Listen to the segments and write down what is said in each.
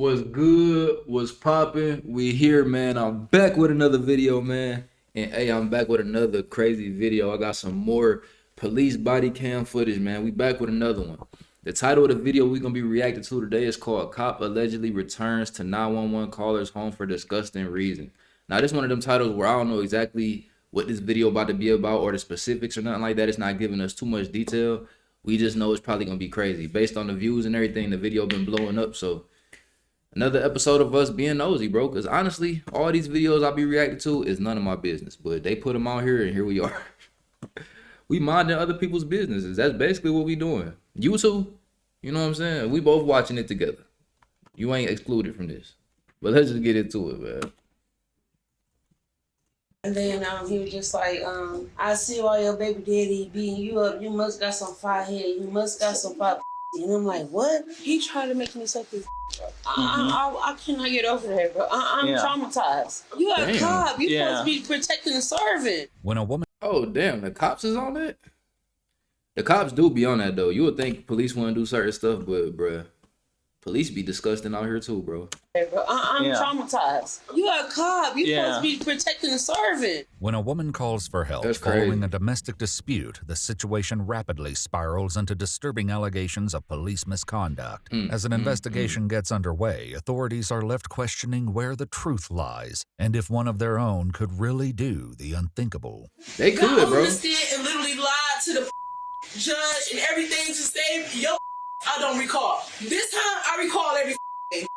What's good? What's popping? We here, man. I'm back with another video, man. And hey, I'm back with another crazy video. I got some more police body cam footage, man. We back with another one. The title of the video we're gonna be reacting to today is called "Cop Allegedly Returns to 911 Caller's Home for Disgusting Reason." Now, this one of them titles where I don't know exactly what this video about to be about or the specifics or nothing like that. It's not giving us too much detail. We just know it's probably gonna be crazy based on the views and everything. The video been blowing up, so another episode of us being nosy, bro. Because honestly, all these videos I be reacting to is none of my business. But they put them out here, and here we are. We minding other people's businesses. That's basically what we doing. You too. You know what I'm saying? We both watching it together. You ain't excluded from this. But let's just get into it, man. And then he was just like, I see why your baby daddy beating you up. You must got some fire head. You must got some fire. And I'm like, what? He tried to make me suck his. I cannot get over that, bro. I'm traumatized. You a cop. You supposed to be protecting the servant. When a woman Oh, damn. The cops is on that? The cops do be on that, though. You would think police want to do certain stuff, but, bruh, police be disgusting out here, too, bro. Hey, bro, I'm traumatized. You a cop. You supposed to be protecting the servant. When a woman calls for help That's following crazy. a domestic dispute, the situation rapidly spirals into disturbing allegations of police misconduct. As an investigation gets underway, authorities are left questioning where the truth lies and if one of their own could really do the unthinkable. They could, bro. Understand and literally lied to the judge and everything to save your. I don't recall. This time I recall every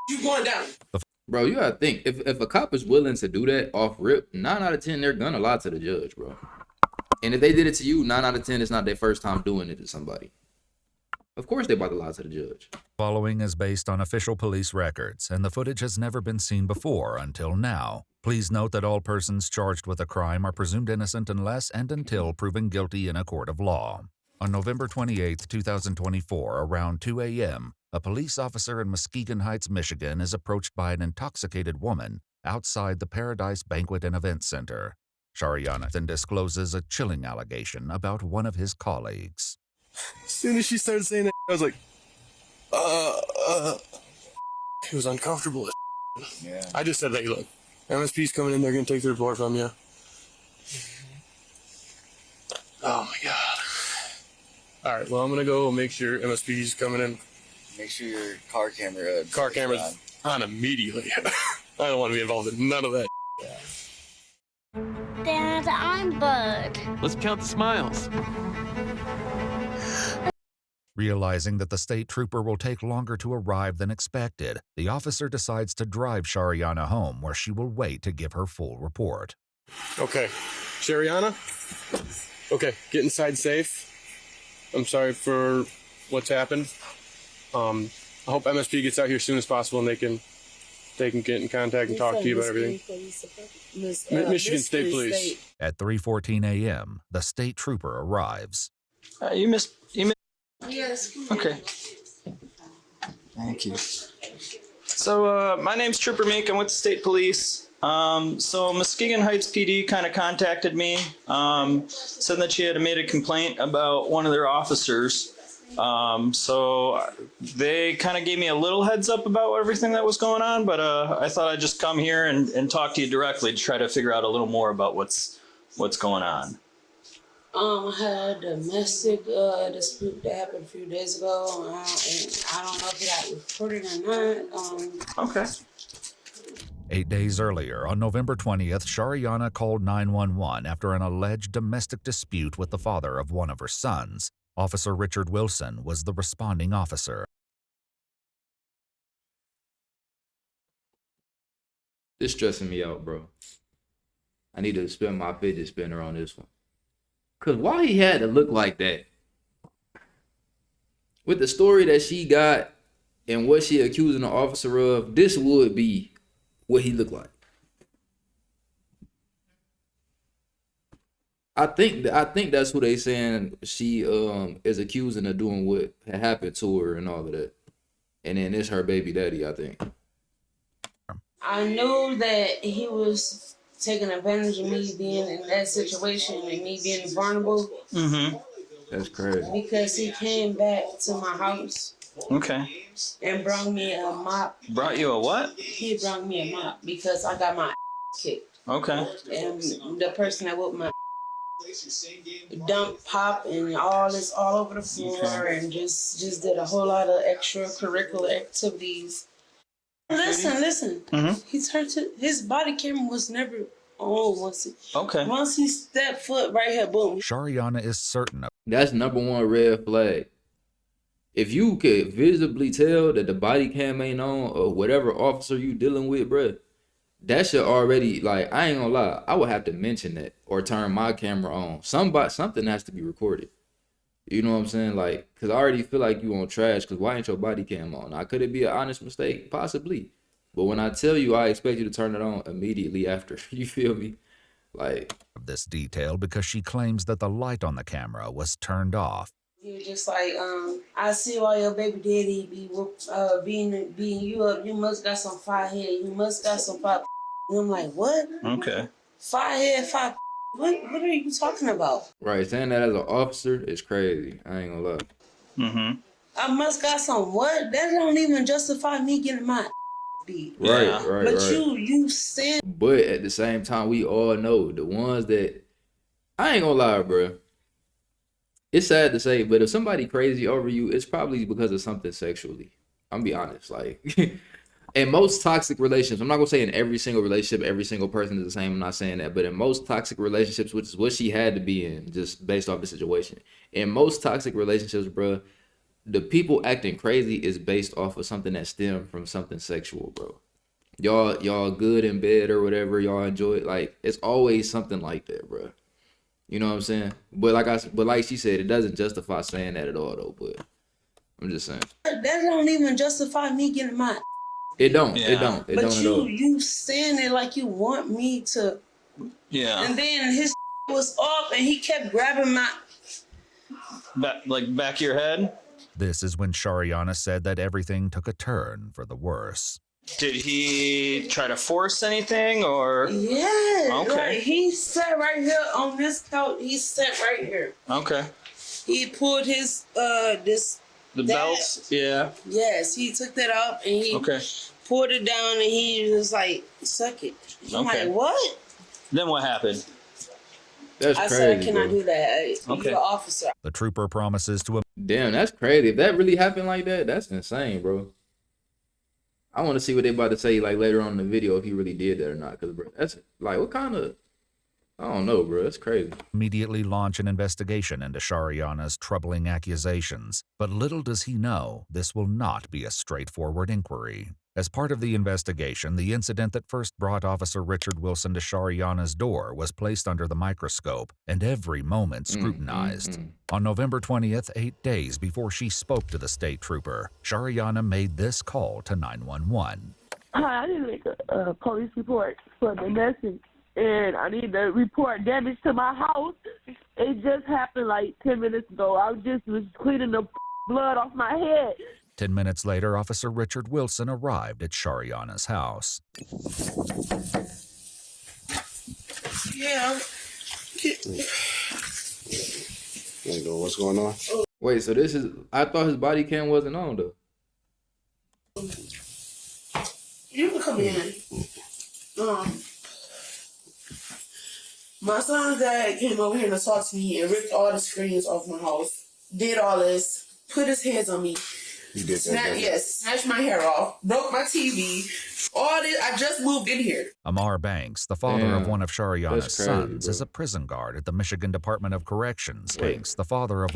you going down. Bro, you gotta think, if a cop is willing to do that off rip, 9 out of 10, they're gonna lie to the judge, bro. And if they did it to you, 9 out of 10, it's not their first time doing it to somebody. Of course they about to lie to the judge. Following is based on official police records, and the footage has never been seen before until now. Please note that all persons charged with a crime are presumed innocent unless and until proven guilty in a court of law. On November 28, 2024, around 2 a.m., a police officer in Muskegon Heights, Michigan, is approached by an intoxicated woman outside the Paradise Banquet and Event Center. Shariana then discloses a chilling allegation about one of his colleagues. As soon as she started saying that, I was like, It was uncomfortable as yeah. I just said, hey, look, MSP's coming in, they're going to take the report from you. Oh my God. All right, well, I'm going to go make sure MSP's coming in. Make sure your car camera's on immediately. I don't want to be involved in none of that. Dad, I'm Bud. Let's count the smiles. Realizing that the state trooper will take longer to arrive than expected, the officer decides to drive Shariana home where she will wait to give her full report. Okay, Shariana? Okay, get inside safe. I'm sorry for what's happened. I hope MSP gets out here as soon as possible and they can get in contact and talk to you about everything. Michigan State Police. At 3:14 a.m., the state trooper arrives. You missed. Yes. Okay. Thank you. So, my name's Trooper Meek. I'm with the state police. So Muskegon Heights PD kind of contacted me, said that she had made a complaint about one of their officers. So they kind of gave me a little heads up about everything that was going on, but I thought I'd just come here and talk to you directly to try to figure out a little more about what's going on. I had a domestic dispute that happened a few days ago, and I don't know if it got reported or not. Okay. 8 days earlier, on November 20th, Shariana called 911 after an alleged domestic dispute with the father of one of her sons. Officer Richard Wilson was the responding officer. This stressing me out, bro. I need to spin my fidget spinner on this one. Cause why he had to look like that? With the story that she got and what she accusing the officer of, this would be what he looked like. I think that's who they saying she is accusing of doing what had happened to her and all of that. And then it's her baby daddy, I think. I knew that he was taking advantage of me being in that situation and me being vulnerable. Mm-hmm. That's crazy. Because he came back to my house Okay. and brought me a mop. Brought you a what? He brought me a mop because I got my kicked. Okay. And the person that whooped my dumped pop and all this all over the floor and just did a whole lot of extracurricular activities. Listen. He turned to his body camera was never on once he stepped foot right here, boom. Shariana is certain of That's #1 red flag. If you could visibly tell that the body cam ain't on or whatever officer you dealing with, bruh, that should already, like, I ain't gonna lie, I would have to mention that or turn my camera on. Something has to be recorded. You know what I'm saying? Like, because I already feel like you on trash, because why ain't your body cam on? Now, could it be an honest mistake? Possibly. But when I tell you, I expect you to turn it on immediately after. You feel me? Like, this detail because she claims that the light on the camera was turned off. He was just like, I see why your baby daddy be beating you up. You must got some fire head. You must got some fire. And I'm like, what? Okay. Fire head, fire. What are you talking about? right, saying that as an officer is crazy. I ain't gonna lie. Mm-hmm. I must got some what? That don't even justify me getting my beat. Right, Yeah. right, But right. you said. But at the same time, we all know the ones that, I ain't gonna lie, bro. It's sad to say, but if somebody crazy over you, it's probably because of something sexually. I'm gonna be honest. Like, in most toxic relationships, I'm not gonna say in every single relationship, every single person is the same. I'm not saying that, but in most toxic relationships, which is what she had to be in, just based off the situation. In most toxic relationships, bro, the people acting crazy is based off of something that stemmed from something sexual, bro. Y'all good in bed or whatever, y'all enjoy it. Like, it's always something like that, bro. You know what I'm saying? But like she said, it doesn't justify saying that at all, though. But I'm just saying, That don't even justify me getting my. it don't. Yeah. It don't. It But don't at all. you saying it like you want me to. Yeah. And then his was off and he kept grabbing my. Back of your head? This is when Shariana said that everything took a turn for the worse. Did he try to force anything or? Yeah. Okay. Like he sat right here on this couch. He sat right here. Okay. He pulled his this. The that- belts? Yeah. Yes, he took that off and he Okay. pulled it down and he was like, "Suck it." I'm Okay. like, "What?" Then what happened? That's I crazy, said, "Can bro. I do that? Okay. You're an officer." The trooper promises to Damn, that's crazy. If that really happened like that, that's insane, bro. I want to see what they about to say like later on in the video if he really did that or not. Cause bro, that's like what kind of, I don't know, bro. That's crazy. immediately launch an investigation into Shariana's troubling accusations. But little does he know, this will not be a straightforward inquiry. As part of the investigation, the incident that first brought Officer Richard Wilson to Shariana's door was placed under the microscope and every moment scrutinized. On November 20th, 8 days before she spoke to the state trooper, Shariana made this call to 911. Hi, I need to make a police report for the message, and I need to report damage to my house. It just happened like 10 minutes ago. I was cleaning the blood off my head. 10 minutes later, Officer Richard Wilson arrived at Shariana's house. Yeah. How you doing? What's going on? Wait, so this is, I thought his body cam wasn't on though. You can come in. My son's dad came over here to talk to me and ripped all the screens off my house. Did all this. Put his hands on me. You did that. Snatched my hair off. Broke my TV. All this. I just moved in here. Amar Banks, the father of Damn, one of Shariana's that's crazy, sons, bro. is a prison guard at the Michigan Department of Corrections. Banks, the father of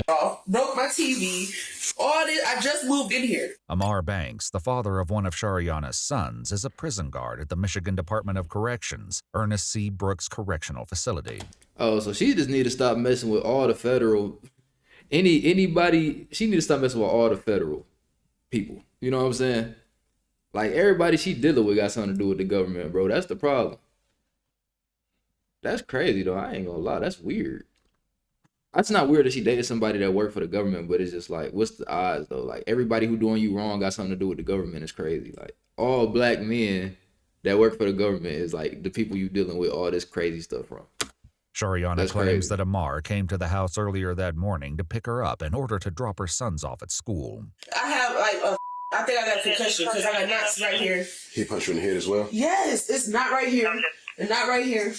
Broke my TV. All this. I just moved in here. Amar Banks, the father of one of Shariana's sons, is a prison guard at the Michigan Department of Corrections, Ernest C. Brooks Correctional Facility. Oh, so she just need to stop messing with all the federal, anybody. She need to stop messing with all the federal people. You know what I'm saying? Like everybody she dealing with got something to do with the government, bro. That's the problem. That's crazy though. I ain't gonna lie. That's weird. That's not weird that she dated somebody that worked for the government, but it's just like, what's the odds though? Like everybody who doing you wrong got something to do with the government is crazy. Like all black men that work for the government is like the people you dealing with all this crazy stuff from. Shariana That's claims crazy. that Amar came to the house earlier that morning to pick her up in order to drop her sons off at school. I have like I think I got a concussion because I got knocks right here. He punched you in the head as well? Yes, it's not right here and not right here,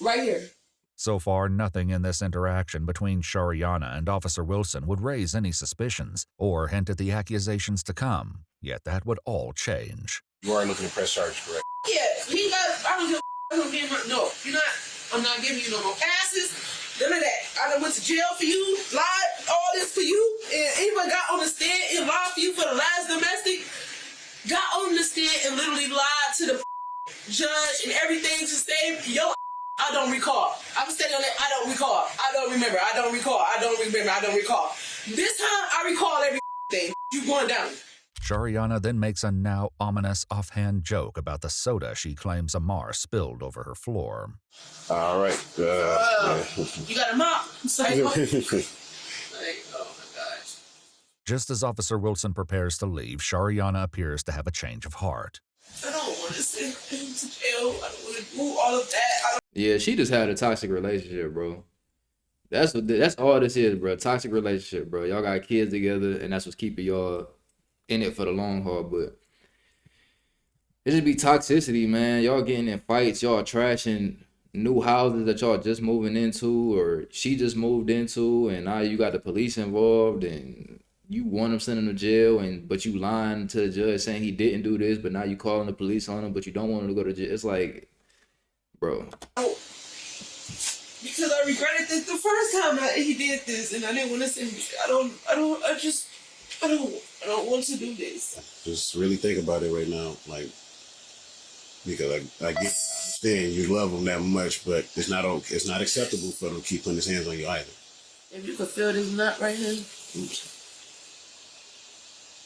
right here. So far, nothing in this interaction between Shariana and Officer Wilson would raise any suspicions or hint at the accusations to come. Yet that would all change. You are looking to press charges, correct? Yeah, he got. I don't give a don't give him. No, you're not. I'm not giving you no more passes. None of that. I done went to jail for you, lied, all this for you, and even got on the stand and lied for you for the last domestic. Got on the stand and literally lied to the judge and everything to save your. I don't recall. I'm standing on that. I don't recall. I don't remember. I don't recall. I don't remember. I don't recall. This time I recall everything. You going down. Shariana then makes a now ominous offhand joke about the soda she claims Amar spilled over her floor. All right. You got a mop. Sorry. Yeah. Like, oh my gosh. Just as Officer Wilson prepares to leave, Shariana appears to have a change of heart. I don't want to send him to jail. I don't want to do all of that. Yeah, she just had a toxic relationship, bro. That's all this is, bro. Toxic relationship, bro. Y'all got kids together, and that's what's keeping y'all in it for the long haul. But it just be toxicity, man. Y'all getting in fights, y'all trashing new houses that y'all just moving into, or she just moved into, and now you got the police involved, and you want him sending him to jail, but you lying to the judge saying he didn't do this, but now you calling the police on him, but you don't want him to go to jail. It's like, bro. Because I regretted this the first time that he did this, and I didn't want to send him. I don't want to do this. Just really think about it right now, like, because I understand you love him that much, but it's not acceptable for him to keep putting his hands on you either. If you could feel this knot right here.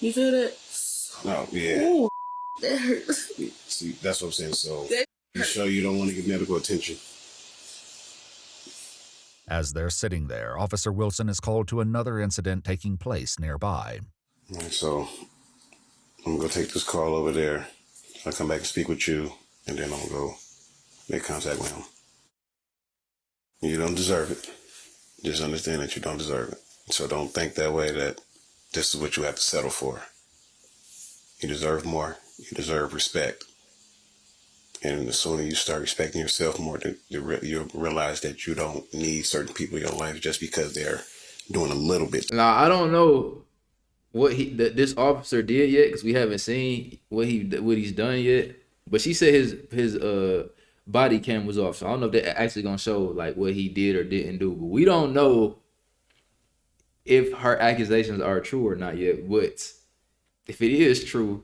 You feel that? No, yeah. Ooh, that hurts. See, that's what I'm saying. So you sure you don't want to get medical attention? As they're sitting there, Officer Wilson is called to another incident taking place nearby. All right, so I'm gonna go take this call over there. I'll come back and speak with you, and then I'll go make contact with him. You don't deserve it. Just understand that you don't deserve it. So don't think that way, that this is what you have to settle for. You deserve more. You deserve respect. And the sooner you start respecting yourself more, you'll realize that you don't need certain people in your life just because they're doing a little bit. Now, I don't know what this officer did yet, because we haven't seen what he's done yet. But she said his body cam was off, so I don't know if they're actually gonna show like what he did or didn't do. But we don't know if her accusations are true or not yet. But if it is true,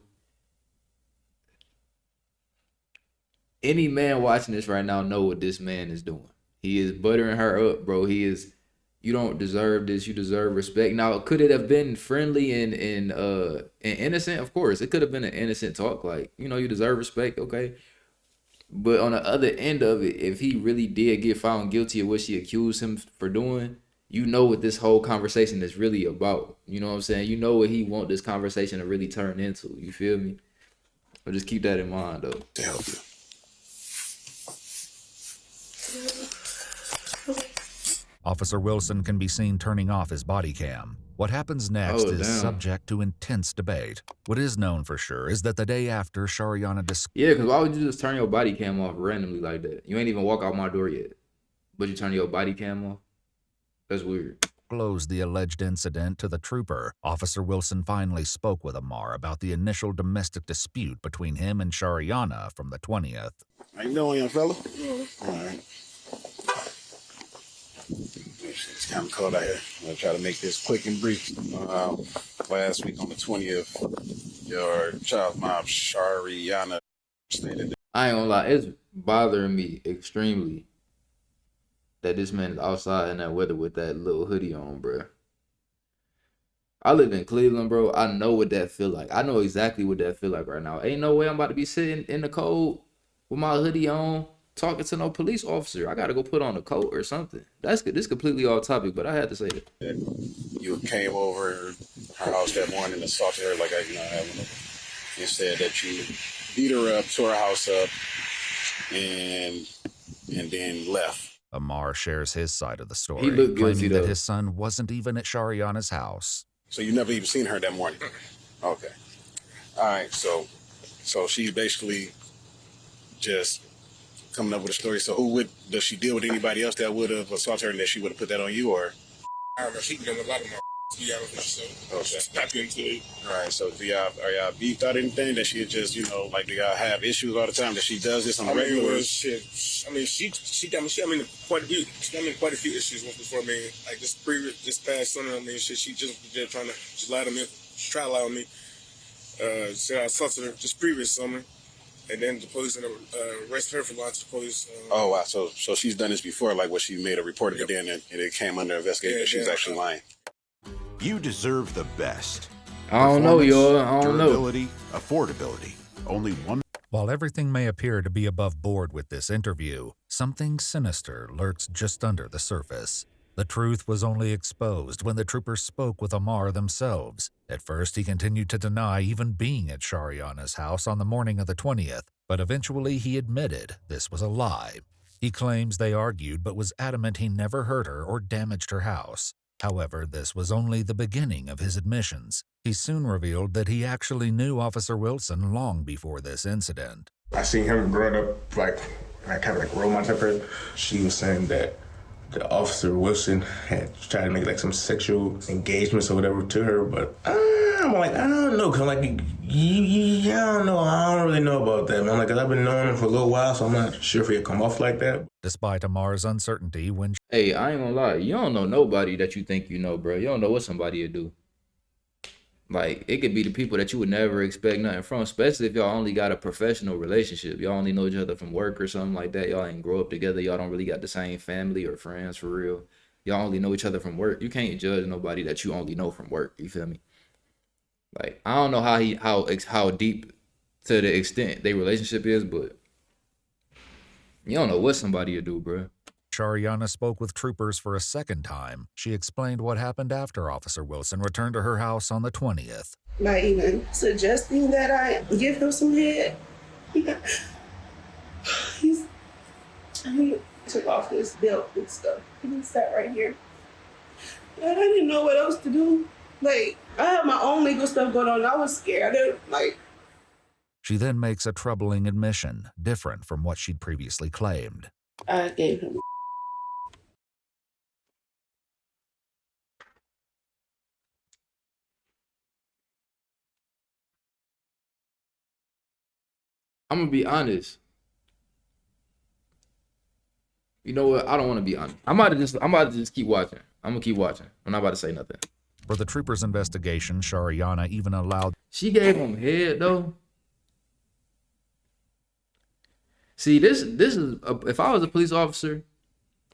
any man watching this right now know what this man is doing. He is buttering her up, bro. He is. You don't deserve this. You deserve respect. Now, could it have been friendly and innocent? Of course, it could have been an innocent talk, like, you know, you deserve respect, okay. But on the other end of it, if he really did get found guilty of what she accused him for doing, you know what this whole conversation is really about. You know what I'm saying? You know what he want this conversation to really turn into. You feel me? But just keep that in mind, though. To help you. Officer Wilson can be seen turning off his body cam. What happens next is subject to intense debate. What is known for sure is that the day after Shariana Yeah, because why would you just turn your body cam off randomly like that? You ain't even walk out my door yet, but you turn your body cam off? That's weird. Disclosed the alleged incident to the trooper, Officer Wilson finally spoke with Amar about the initial domestic dispute between him and Shariana from the 20th. How you doing, young fella? All right. It's kind of cold out here. I'm going to try to make this quick and brief. Last week on the 20th, your child's mom, Shariana, stated that I ain't gonna lie, it's bothering me extremely that this man is outside in that weather with that little hoodie on, bro. I live in Cleveland, bro. I know what that feel like. I know exactly what that feel like right now. Ain't no way I'm about to be sitting in the cold with my hoodie on, talking to no police officer. I gotta go put on a coat or something. This completely off topic, but I had to say it. You came over her house that morning and assaulted her like having and said that you beat her up, tore her house up, and then left. Amar shares his side of the story, He looked guilty, claiming that though. his son wasn't even at Shariana's house. So you never even seen her that morning? Okay. All right. So she's basically just coming up with a story. So does she deal with anybody else that would have assaulted her and that she would have put that on you, or? I don't know. She done a lot of my to be honest with you, so Okay. not into it. All right. So are y'all beefed out anything? That she just, like, do y'all have issues all the time? That she does this on the regular? Well, shit. I mean, she got me. She in quite a few issues before me. Like this past summer, I mean, shit. She just trying to just lie to me. She tried to lie on me. Said I assaulted her just previous summer, and then the police arrested her for lying to the police. Oh wow! So she's done this before, like what she made a report of it, and it came under investigation. Yeah, She's actually lying. You deserve the best. I don't know, y'all. I don't know. Durability, affordability. Only one. While everything may appear to be above board with this interview, something sinister lurks just under the surface. The truth was only exposed when the troopers spoke with Amar themselves. At first, he continued to deny even being at Shariana's house on the morning of the 20th, but eventually he admitted this was a lie. He claims they argued but was adamant he never hurt her or damaged her house. However, this was only the beginning of his admissions. He soon revealed that he actually knew Officer Wilson long before this incident. I seen him growing up like kind of like role model type. She was saying that the Officer Wilson had tried to make like some sexual engagements or whatever to her, but I'm like, I don't know, cause I'm like, I don't know, I don't really know about that, man. Like, cause I've been knowing him for a little while, so I'm not sure if he'd come off like that. Despite Amar's uncertainty when Hey, I ain't gonna lie. You don't know nobody that you think you know, bro. You don't know what somebody would do. Like, it could be the people that you would never expect nothing from, especially if y'all only got a professional relationship. Y'all only know each other from work or something like that. Y'all ain't grow up together. Y'all don't really got the same family or friends for real. Y'all only know each other from work. You can't judge nobody that you only know from work. You feel me? Like, I don't know how deep to the extent their relationship is, but you don't know what somebody would do, bro. Shariana spoke with troopers for a second time, she explained what happened after Officer Wilson returned to her house on the 20th. Not even suggesting that I give him some head. He took off his belt and stuff, and he sat right here. And I didn't know what else to do. Like, I had my own legal stuff going on. I was scared. She then makes a troubling admission, different from what she'd previously claimed. I gave him. I'm gonna be honest. You know what? I don't want to be honest. I'm about to just keep watching. I'm gonna keep watching. I'm not about to say nothing. For the troopers' investigation, Shariana even allowed. She gave him head though. See, this is if I was a police officer,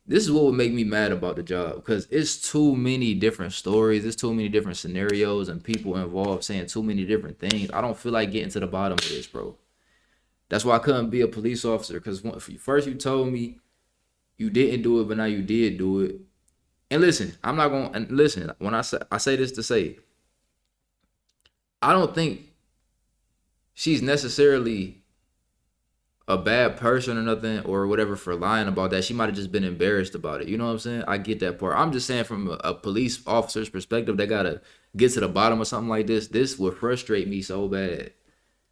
this is what would make me mad about the job, because it's too many different stories, it's too many different scenarios and people involved saying too many different things. I don't feel like getting to the bottom of this, bro. That's why I couldn't be a police officer, because first you told me you didn't do it, but now you did do it. And listen, I'm not going to listen. When I say this to say, I don't think she's necessarily a bad person or nothing or whatever for lying about that. She might have just been embarrassed about it. You know what I'm saying? I get that part. I'm just saying from a police officer's perspective, they got to get to the bottom of something like this. This would frustrate me so bad,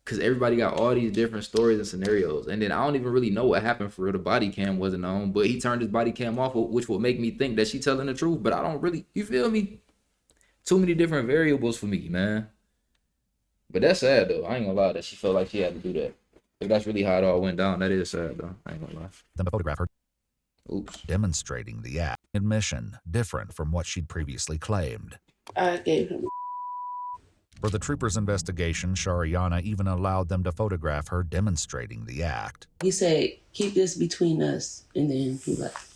because everybody got all these different stories and scenarios. And then I don't even really know what happened for real. The body cam wasn't on, but he turned his body cam off, which will make me think that she telling the truth. But I don't really, you feel me? Too many different variables for me, man. But that's sad, though. I ain't gonna lie that she felt like she had to do that. If that's really how it all went down, that is sad, though. I ain't gonna lie. Then the photograph her. Oops. Demonstrating the act. Admission, different from what she'd previously claimed. I gave him. For the troopers' investigation, Shariana even allowed them to photograph her demonstrating the act. He said, keep this between us, and then he left.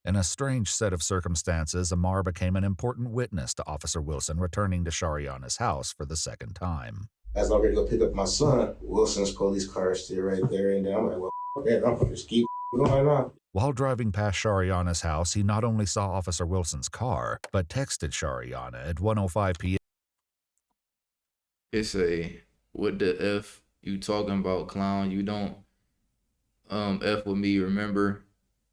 In a strange set of circumstances, Amar became an important witness to Officer Wilson returning to Shariana's house for the second time. As I'm ready to go pick up my son, Wilson's police car is still right there, and I'm like, well, yeah, I'm gonna just keep going on. While driving past Shariana's house, he not only saw Officer Wilson's car, but texted Shariana at 1:05 p.m. It's a, what the F you talking about, clown? You don't F with me, remember?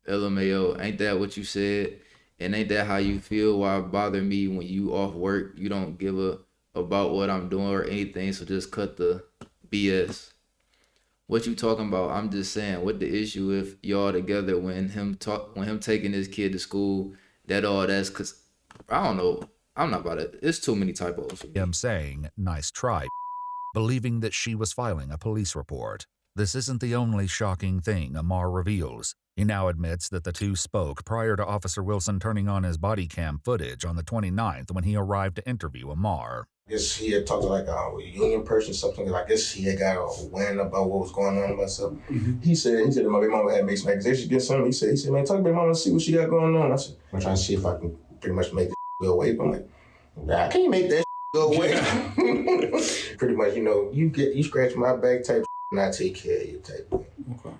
LMAO, ain't that what you said? And ain't that how you feel? Why bother me when you off work? You don't give a about what I'm doing or anything, so just cut the BS. What you talking about? I'm just saying, what the issue if y'all together when him taking his kid to school, that's cause I don't know. I'm not about it. It's too many typos. Him saying, nice try, believing that she was filing a police report. This isn't the only shocking thing Amar reveals. He now admits that the two spoke prior to Officer Wilson turning on his body cam footage on the 29th when he arrived to interview Amar. I guess he had talked to like a union person, something. I guess he had got a wind about what was going on about something. He said that my baby mama had made some accusations against him. He said, man, talk to baby mama and see what she got going on. I said, I'm trying to see if I can pretty much make this go away. But I'm like, nah, I can't make that go away. Pretty much, you scratch my back type and I take care of you type. Okay.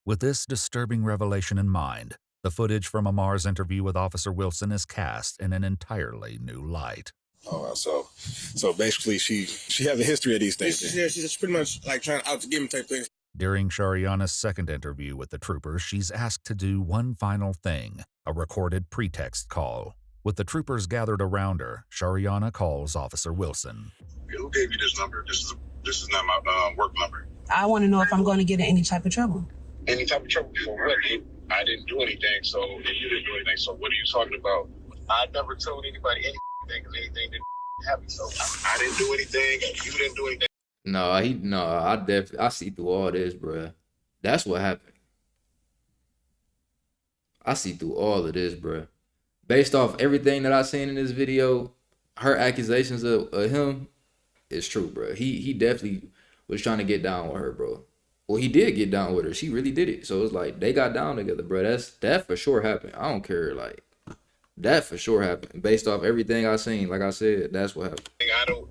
With this disturbing revelation in mind, the footage from Amar's interview with Officer Wilson is cast in an entirely new light. Oh, so basically she has a history of these things. She's pretty much like trying out to get me type thing. During Shariana's second interview with the troopers, she's asked to do one final thing, a recorded pretext call. With the troopers gathered around her, Shariana calls Officer Wilson. Who gave you this number? This is not my work number. I want to know if I'm going to get in any type of trouble. Any type of trouble for what? I didn't do anything, so and you didn't do anything, so what are you talking about? I never told anybody anything because anything didn't happen, so I didn't do anything and you didn't do anything. I see through all this, bruh. That's what happened. I see through all of this, bruh. Based off everything that I seen in this video, her accusations of him is true, bruh. He definitely was trying to get down with her, bro. Well, he did get down with her. She really did it. So it's like they got down together, bro. That for sure happened. I don't care, like that for sure happened. Based off everything I seen, like I said, that's what happened.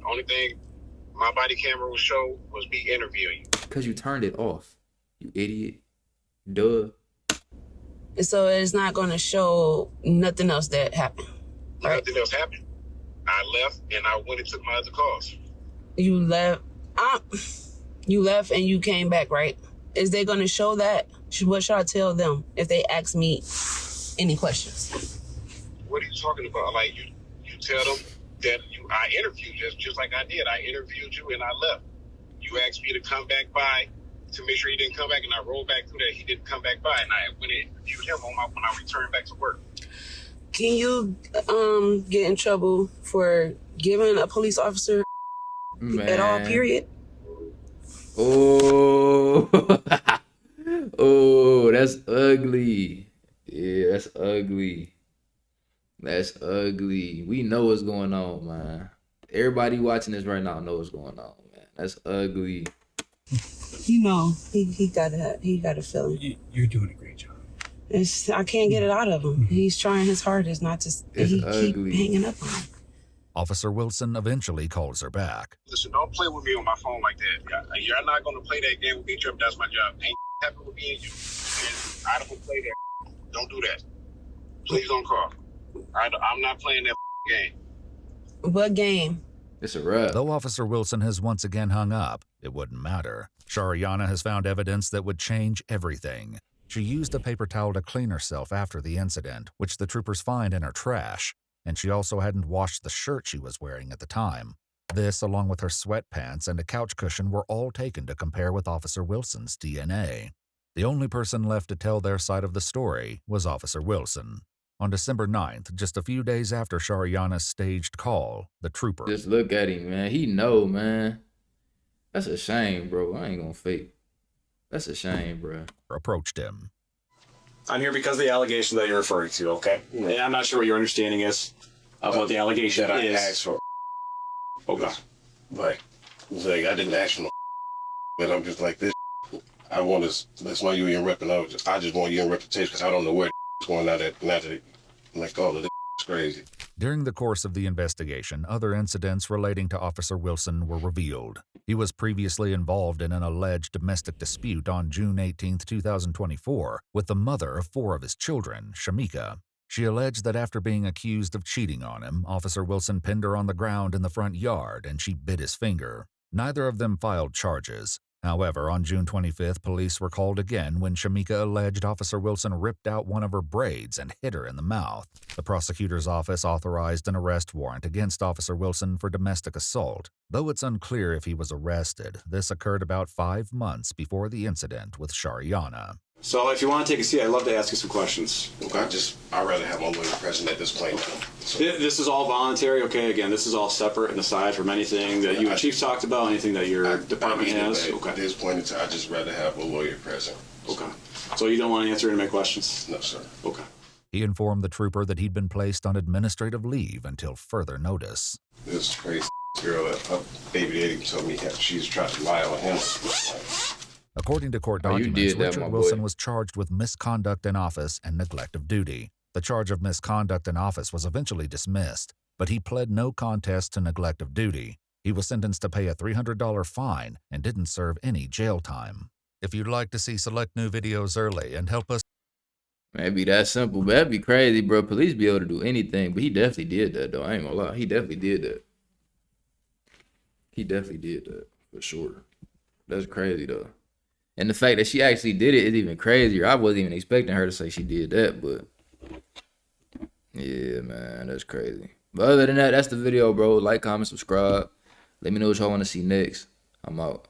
Only thing my body camera will show was me interviewing you. Because you turned it off, you idiot. Duh. So it's not going to show nothing else that happened. Right? Nothing else happened. I left and I went and took my other calls. You left. You left and you came back, right? Is they going to show that? What should I tell them if they ask me any questions? What are you talking about? Like you tell them that I interviewed just like I did. I interviewed you and I left. You asked me to come back by to make sure he didn't come back, and I rolled back through that. He didn't come back by, and I went and interviewed him when I returned back to work. Can you get in trouble for giving a police officer at all, period? Oh, oh, that's ugly. Yeah, that's ugly. That's ugly. We know what's going on, man. Everybody watching this right now knows what's going on, man. That's ugly. He got a feeling. You're doing a great job. I can't get it out of him. He's trying his hardest not to. He ugly. keep hanging up on him. Officer Wilson eventually calls her back. Listen, don't play with me on my phone like that. You're not going to play that game with me, Trip. That's my job. Ain't happening with me and you. And I don't play that. Don't do that. Please don't call. I'm not playing that game. What game? It's a wrap. Though Officer Wilson has once again hung up, it wouldn't matter. Shariana has found evidence that would change everything. She used a paper towel to clean herself after the incident, which the troopers find in her trash, and she also hadn't washed the shirt she was wearing at the time. This, along with her sweatpants and a couch cushion, were all taken to compare with Officer Wilson's DNA. The only person left to tell their side of the story was Officer Wilson. On December 9th, just a few days after Shariana's staged call, the trooper... Just look at him, man. He know, man. That's a shame, bro. I ain't gonna fake. That's a shame, bro. ...approached him. I'm here because of the allegation that you're referring to, okay? And I'm not sure what your understanding is of what the allegation that is. I asked for. Okay. Like, I didn't ask for no, but I'm just like this. I want to, that's why you in rep, and I just want you in reputation because I don't know where it's going now that like all of this is crazy. During the course of the investigation, other incidents relating to Officer Wilson were revealed. He was previously involved in an alleged domestic dispute on June 18, 2024, with the mother of 4 of his children, Shamika. She alleged that after being accused of cheating on him, Officer Wilson pinned her on the ground in the front yard and she bit his finger. Neither of them filed charges. However, on June 25th, police were called again when Shamika alleged Officer Wilson ripped out one of her braids and hit her in the mouth. The prosecutor's office authorized an arrest warrant against Officer Wilson for domestic assault. Though it's unclear if he was arrested, this occurred about 5 months before the incident with Shariana. So if you want to take a seat, I'd love to ask you some questions. I'd rather have my lawyer present at this point. This is all voluntary, okay? Again, this is all separate and aside from anything that you and Chief talked about, anything that your department has? Okay. At this point in time, I'd just rather have a lawyer present. Okay. So you don't want to answer any of my questions? No, sir. Okay. He informed the trooper that he'd been placed on administrative leave until further notice. This crazy girl, her baby daddy told me she's trying to lie on him. According to court documents, Richard Wilson was charged with misconduct in office and neglect of duty. The charge of misconduct in office was eventually dismissed, but he pled no contest to neglect of duty. He was sentenced to pay a $300 fine and didn't serve any jail time. If you'd like to see select new videos early and help us... Maybe that simple, but that'd be crazy, bro. Police be able to do anything, but he definitely did that, though. I ain't gonna lie. He definitely did that. He definitely did that, for sure. That's crazy, though. And the fact that she actually did it is even crazier. I wasn't even expecting her to say she did that, but yeah, man, that's crazy. But other than that, that's the video, bro. Like, comment, subscribe. Let me know what y'all want to see next. I'm out.